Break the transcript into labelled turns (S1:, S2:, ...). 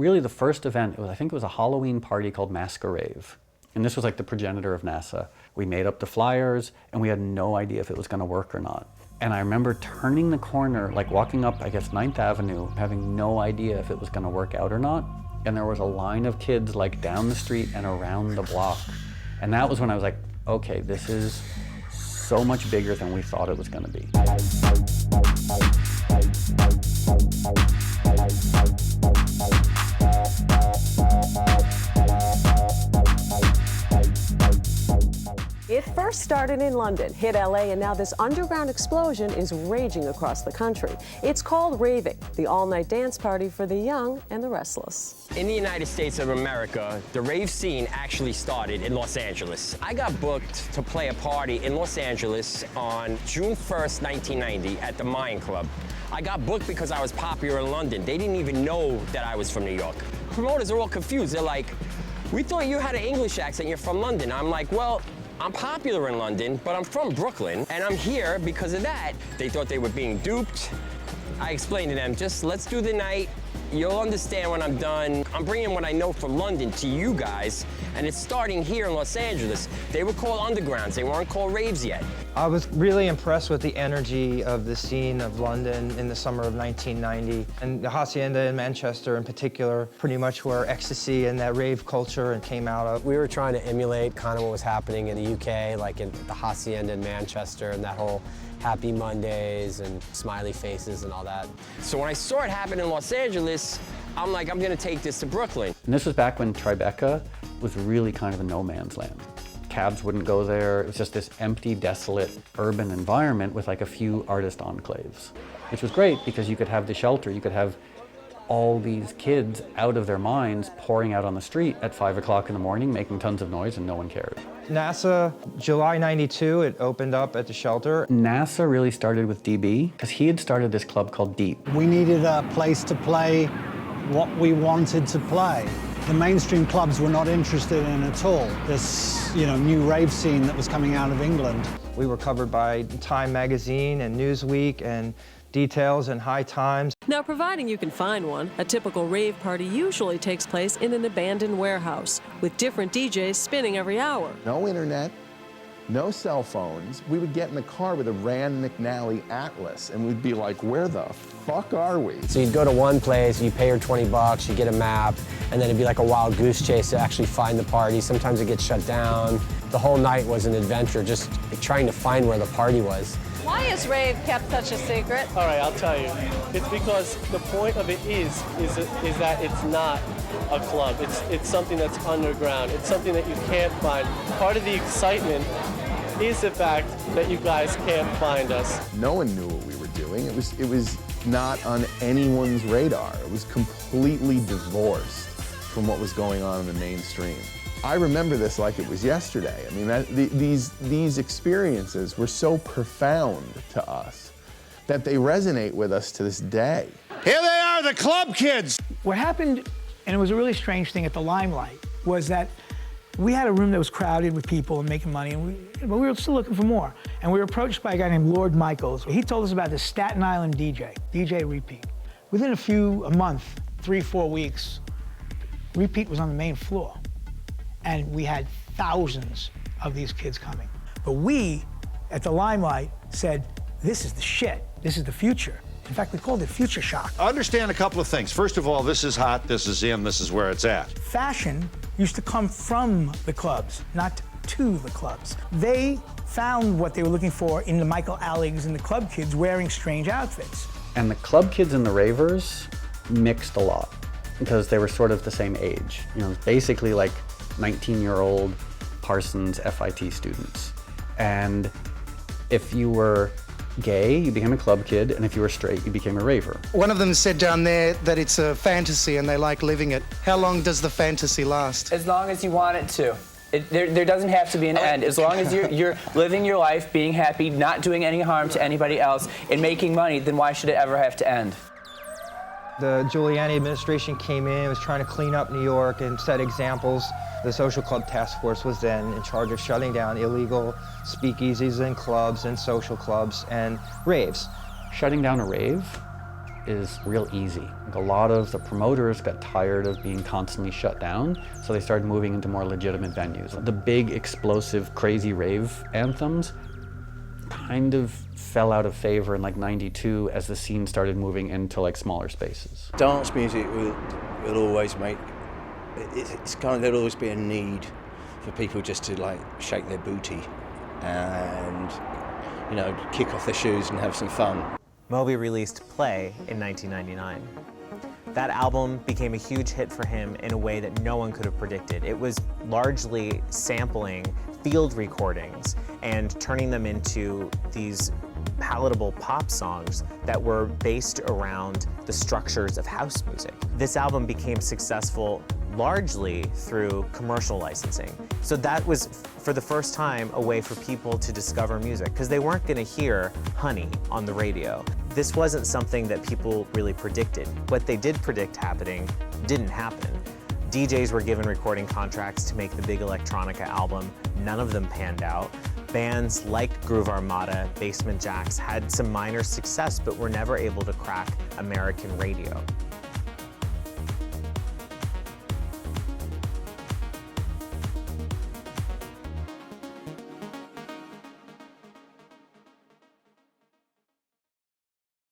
S1: really the first event, I think it was a Halloween party called Masquerave. And this was like the progenitor of NASA. We made up the flyers and we had no idea if it was gonna work or not. And I remember turning the corner, like walking up, I guess, 9th Avenue, having no idea if it was gonna work out or not. And there was a line of kids like down the street and around the block. And that was when I was like, okay, this is so much bigger than we thought it was gonna be.
S2: It first started in London, hit LA, and now this underground explosion is raging across the country. It's called raving, the all-night dance party for the young and the restless.
S3: In the United States of America, the rave scene actually started in Los Angeles. I got booked to play a party in Los Angeles on June 1st, 1990 at the Mayan Club. I got booked because I was popular in London. They didn't even know that I was from New York. Promoters are all confused. They're like, we thought you had an English accent, you're from London. I'm like, well, I'm popular in London, but I'm from Brooklyn, and I'm here because of that. They thought they were being duped. I explained to them, just let's do the night. You'll understand when I'm done. I'm bringing what I know from London to you guys, and it's starting here in Los Angeles. They were called undergrounds. They weren't called raves yet.
S4: I was really impressed with the energy of the scene of London in the summer of 1990. And the Hacienda in Manchester in particular, pretty much where ecstasy and that rave culture came out of.
S5: We were trying to emulate kind of what was happening in the UK, like in the Hacienda in Manchester, and that whole Happy Mondays and smiley faces and all that.
S3: So when I saw it happen in Los Angeles, I'm like, I'm gonna take this to Brooklyn.
S1: And this was back when Tribeca was really kind of a no man's land. Cabs wouldn't go there. It was just this empty, desolate, urban environment with like a few artist enclaves, which was great because you could have the shelter. You could have all these kids out of their minds pouring out on the street at 5 o'clock in the morning, making tons of noise, and no one cared.
S4: NASA, July 92, it opened up at the shelter.
S1: NASA really started with DB because he had started this club called Deep.
S6: We needed a place to play what we wanted to play. The mainstream clubs were not interested in at all. This, new rave scene that was coming out of England.
S4: We were covered by Time magazine and Newsweek and Details and High Times.
S2: Now, providing you can find one, a typical rave party usually takes place in an abandoned warehouse with different DJs spinning every hour.
S7: No internet, no cell phones. We would get in the car with a Rand McNally Atlas and we'd be like, where the fuck are we?
S5: So you'd go to one place, you pay her 20 bucks, you get a map, and then it'd be like a wild goose chase to actually find the party. Sometimes it gets shut down. The whole night was an adventure, just trying to find where the party was.
S8: Why is rave kept such a secret?
S9: All right, I'll tell you. It's because the point of it is that it's not a club. It's something that's underground. It's something that you can't find. Part of the excitement is the fact that you guys can't find us.
S7: No one knew what we were doing. It was not on anyone's radar. It was completely divorced from what was going on in the mainstream. I remember this like it was yesterday. I mean, these experiences were so profound to us that they resonate with us to this day.
S10: Here they are, the club kids!
S11: What happened, and it was a really strange thing at the Limelight, was that we had a room that was crowded with people and making money, but we were still looking for more. And we were approached by a guy named Lord Michaels. He told us about this Staten Island DJ Repeat. Within a month, 3-4 weeks, Repeat was on the main floor. And we had thousands of these kids coming. But we, at the Limelight, said, this is the shit. This is the future. In fact, we called it Future Shock.
S10: Understand a couple of things. First of all, this is hot, this is in, this is where it's at.
S11: Fashion used to come from the clubs, not to the clubs. They found what they were looking for in the Michael Allegs and the club kids wearing strange outfits.
S1: And the club kids and the ravers mixed a lot because they were sort of the same age. Basically like 19-year-old Parsons FIT students. And if you were gay, you became a club kid, and if you were straight, you became a raver.
S12: One of them said down there that it's a fantasy and they like living it. How long does the fantasy last?
S13: As long as you want it to. There doesn't have to be an end. As long as you're living your life, being happy, not doing any harm to anybody else, and making money, then why should it ever have to end?
S4: The Giuliani administration came in, was trying to clean up New York and set examples. The Social Club Task Force was then in charge of shutting down illegal speakeasies and clubs and social clubs and raves.
S1: Shutting down a rave is real easy. Like a lot of the promoters got tired of being constantly shut down, so they started moving into more legitimate venues. The big, explosive, crazy rave anthems kind of fell out of favor in like '92 as the scene started moving into like smaller spaces.
S14: Dance music will always make, it's kind of, there'll always be a need for people just to like shake their booty and, you know, kick off their shoes and have some fun.
S15: Moby released Play in 1999. That album became a huge hit for him in a way that no one could have predicted. It was largely sampling field recordings and turning them into these palatable pop songs that were based around the structures of house music. This album became successful largely through commercial licensing. So that was, for the first time, a way for people to discover music, because they weren't going to hear Honey on the radio. This wasn't something that people really predicted. What they did predict happening didn't happen. DJs were given recording contracts to make the big electronica album. None of them panned out. Bands like Groove Armada, Basement Jaxx had some minor success, but were never able to crack American radio.